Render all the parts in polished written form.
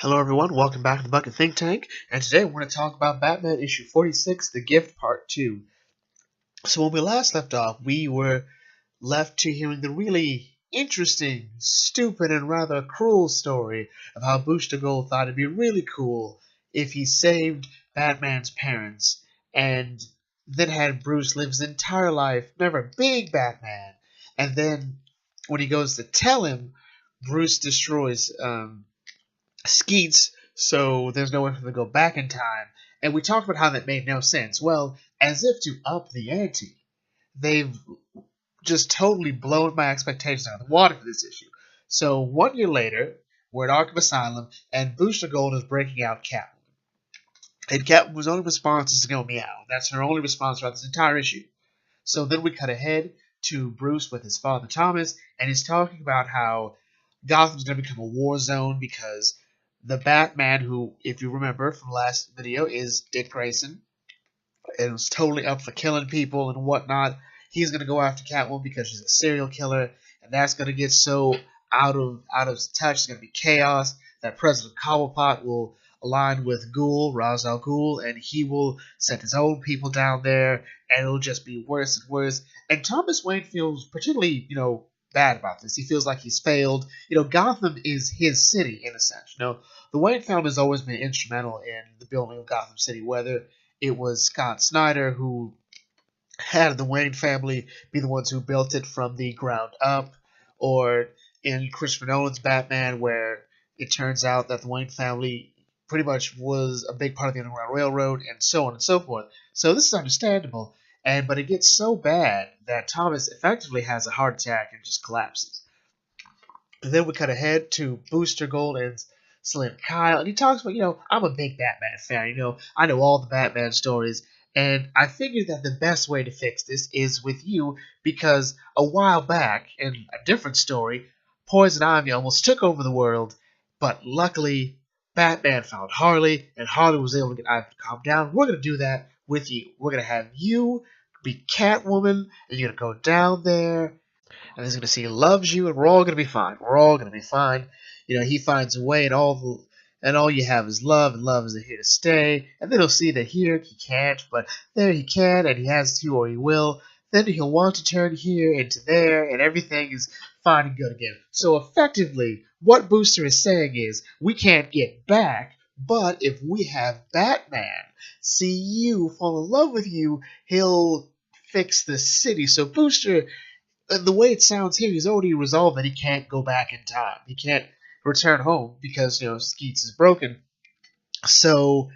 Hello everyone, welcome back to the Bucket Think Tank, and today we're going to talk about Batman issue 46, The Gift Part 2. So when we last left off, we were left to hearing the really interesting, stupid, and rather cruel story of how Booster Gold thought it'd be really cool if he saved Batman's parents, and then had Bruce live his entire life never being Batman, and then when he goes to tell him, Bruce destroys Skeets, so there's no way for them to go back in time. And we talked about how that made no sense. Well, as if to up the ante, they've just totally blown my expectations out of the water for this issue. So 1 year later, we're at Arkham Asylum, and Booster Gold is breaking out Catwoman. And Catwoman's only response is to go meow. That's her only response throughout this entire issue. So then we cut ahead to Bruce with his father Thomas, and he's talking about how Gotham's going to become a war zone because the Batman, who, if you remember from last video, is Dick Grayson, and was totally up for killing people and whatnot. He's going to go after Catwoman because she's a serial killer, and that's going to get so out of touch. It's going to be chaos that President Cobblepot will align with Ra's al Ghul, and he will send his own people down there, and it'll just be worse and worse. And Thomas Wayne feels particularly, bad about this. He feels like he's failed. Gotham is his city in a sense. The Wayne family has always been instrumental in the building of Gotham City, whether it was Scott Snyder who had the Wayne family be the ones who built it from the ground up, or in Christopher Nolan's Batman, where it turns out that the Wayne family pretty much was a big part of the Underground Railroad, and so on and so forth. So this is understandable. But it gets so bad that Thomas effectively has a heart attack and just collapses. And then we cut ahead to Booster Gold and Selina Kyle, and he talks about, I'm a big Batman fan, I know all the Batman stories, and I figured that the best way to fix this is with you, because a while back, in a different story, Poison Ivy almost took over the world, but luckily, Batman found Harley, and Harley was able to get Ivy to calm down. We're going to do that with you. We're going to have you be Catwoman, and you're going to go down there, and he's going to see he loves you, and we're all going to be fine. We're all going to be fine. He finds a way, and all you have is love, and love is here to stay. And then he'll see that here he can't, but there he can, and he has to, or he will. Then he'll want to turn here into there, and everything is fine and good again. So effectively, what Booster is saying is, we can't get back, but if we have Batman see you, fall in love with you, he'll fix the city. So Booster, the way it sounds here, he's already resolved that he can't go back in time. He can't return home because, Skeets is broken. So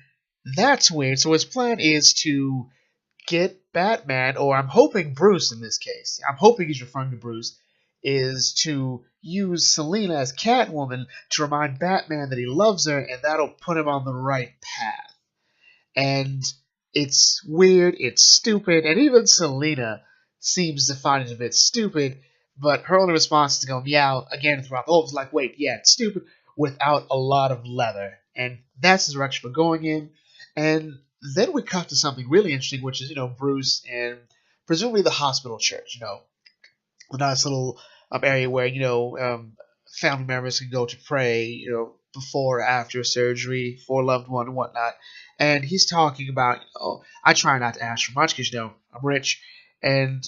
that's weird. So his plan is to get Batman, or I'm hoping Bruce in this case, I'm hoping he's referring to Bruce, is to use Selina as Catwoman to remind Batman that he loves her, and that'll put him on the right path. And it's weird, it's stupid, and even Selina seems to find it a bit stupid, but her only response is to go meow again throughout the whole. It's like, wait, yeah, it's stupid, without a lot of leather. And that's the direction we're going in. And then we cut to something really interesting, which is, Bruce and presumably the hospital church, a nice little area where, family members can go to pray, before or after surgery for a loved one and whatnot. And he's talking about, I try not to ask for much because, I'm rich, and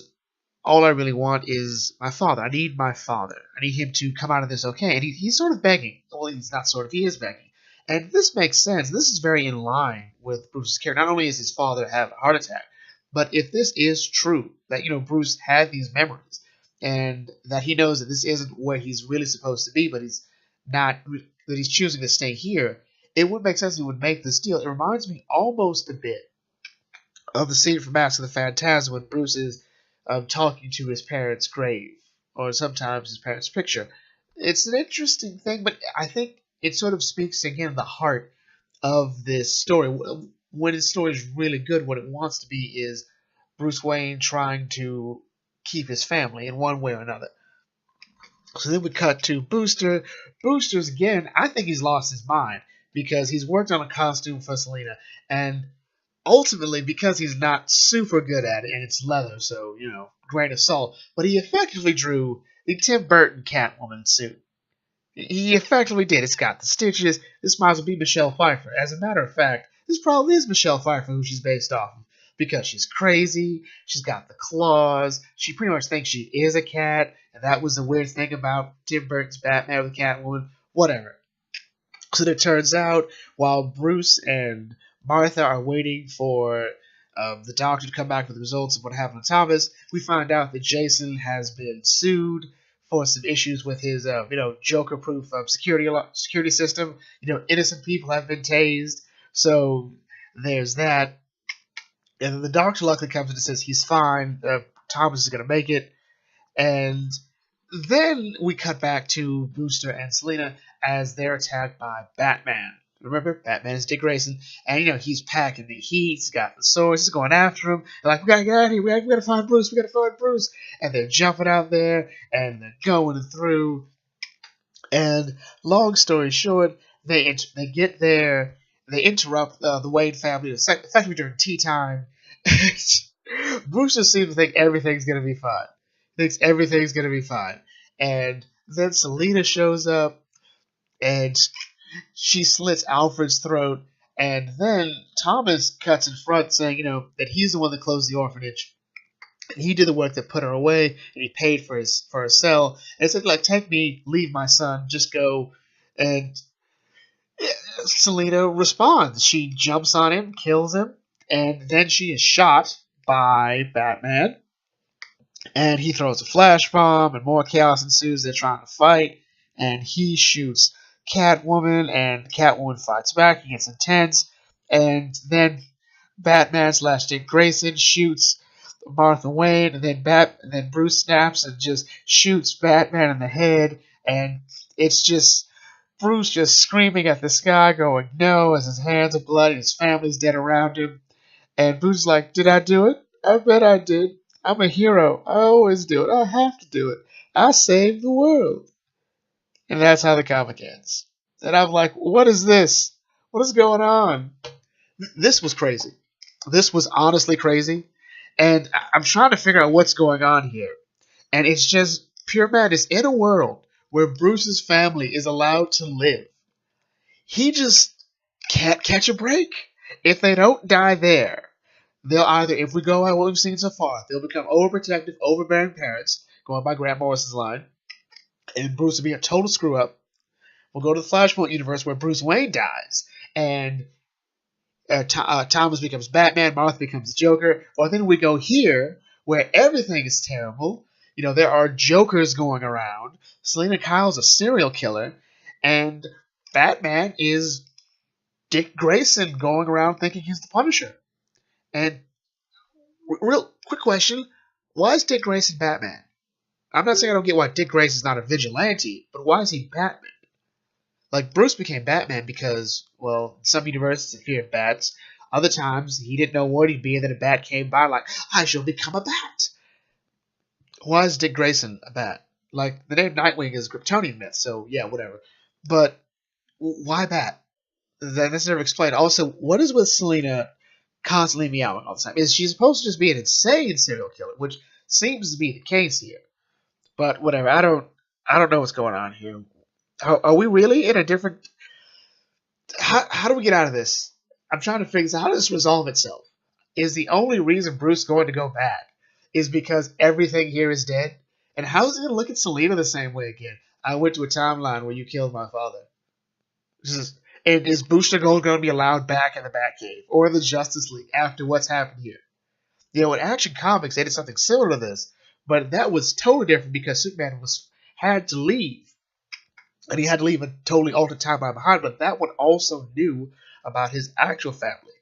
all I really want is my father. I need my father. I need him to come out of this okay. And he's sort of begging. Well, he's not sort of, he is begging. And this makes sense. This is very in line with Bruce's character. Not only is his father have a heart attack, but if this is true, that, Bruce had these memories, and that he knows that this isn't where he's really supposed to be, but he's not, that he's choosing to stay here, it would make sense he would make this deal. It reminds me almost a bit of the scene from Mask of the Phantasm when Bruce is talking to his parents' grave, or sometimes his parents' picture. It's an interesting thing, but I think it sort of speaks again the heart of this story. When his story is really good, what it wants to be is Bruce Wayne trying to keep his family in one way or another. So then we cut to Booster. Booster's, again, I think he's lost his mind, because he's worked on a costume for Selina, and ultimately, because he's not super good at it, and it's leather, so, grain of salt, but he effectively drew the Tim Burton Catwoman suit. He effectively did. It's got the stitches. This might as well be Michelle Pfeiffer. As a matter of fact, this probably is Michelle Pfeiffer who she's based off of. Because she's crazy, she's got the claws, she pretty much thinks she is a cat, and that was the weird thing about Tim Burton's Batman with Catwoman. Whatever. So it turns out, while Bruce and Martha are waiting for the doctor to come back with the results of what happened to Thomas, we find out that Jason has been sued for some issues with his, Joker-proof security system. Innocent people have been tased, so there's that. And then the doctor luckily comes in and says he's fine. Thomas is going to make it. And then we cut back to Booster and Selina as they're attacked by Batman. Remember, Batman is Dick Grayson. And, he's packing the heat. He's got the swords. He's going after him. They're like, we got to get out of here. We got to find Bruce. We got to find Bruce. And they're jumping out there. And they're going through. And long story short, they get there. They interrupt the Wayne family, effectively during tea time. Bruce just seems to think everything's going to be fine. Thinks everything's going to be fine. And then Selina shows up, and she slits Alfred's throat. And then Thomas cuts in front saying, that he's the one that closed the orphanage. And he did the work that put her away, and he paid for her cell. And it said, take me, leave my son, just go. And Selina responds. She jumps on him, kills him, and then she is shot by Batman. And he throws a flash bomb, and more chaos ensues. They're trying to fight, and he shoots Catwoman, and Catwoman fights back. It gets intense, and then Batman / Dick Grayson shoots Martha Wayne, and then Bruce snaps and just shoots Batman in the head, and it's just Bruce just screaming at the sky, going no, as his hands are bloody, his family's dead around him. And Bruce is like, did I do it? I bet I did. I'm a hero. I always do it. I have to do it. I saved the world. And that's how the comic ends. And I'm like, what is this? What is going on? This was crazy. This was honestly crazy. And I'm trying to figure out what's going on here. And it's just pure madness in a world where Bruce's family is allowed to live. He just can't catch a break. If they don't die there, they'll either, if we go by what we've seen so far, they'll become overprotective, overbearing parents, going by Grant Morrison's line, and Bruce will be a total screw-up. We'll go to the Flashpoint universe where Bruce Wayne dies, and Thomas becomes Batman, Martha becomes the Joker, or then we go here, where everything is terrible. There are Jokers going around, Selina Kyle's a serial killer, and Batman is Dick Grayson going around thinking he's the Punisher. And real quick question, why is Dick Grayson Batman? I'm not saying I don't get why Dick Grayson's not a vigilante, but why is he Batman? Bruce became Batman because, well, in some universes he feared bats. Other times he didn't know where he'd be, and then a bat came by I shall become a bat. Why is Dick Grayson a bat? The name Nightwing is a Kryptonian myth, so yeah, whatever. But why bat? That's never explained. Also, what is with Selina constantly meowing all the time? Is she supposed to just be an insane serial killer, which seems to be the case here? But whatever. I don't know what's going on here. Are we really in a different? How do we get out of this? I'm trying to figure out how does this resolve itself. Is the only reason Bruce is going to go bad is because everything here is dead? And how is he going to look at Selina the same way again? I went to a timeline where you killed my father. And is Booster Gold going to be allowed back in the Batcave or the Justice League after what's happened here? In Action Comics, they did something similar to this, but that was totally different because Superman had to leave. And he had to leave a totally altered timeline behind, but that one also knew about his actual family.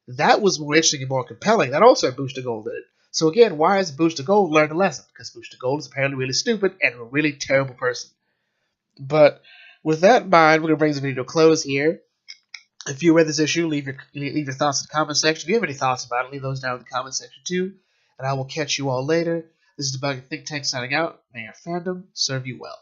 That was more interesting and more compelling. That also Booster Gold did. So again, why has Booster Gold learned a lesson? Because Booster Gold is apparently really stupid and a really terrible person. But with that in mind, we're going to bring the video to a close here. If you read this issue, leave your thoughts in the comment section. If you have any thoughts about it, leave those down in the comment section too. And I will catch you all later. This is the Bug Think Tank signing out. May your fandom serve you well.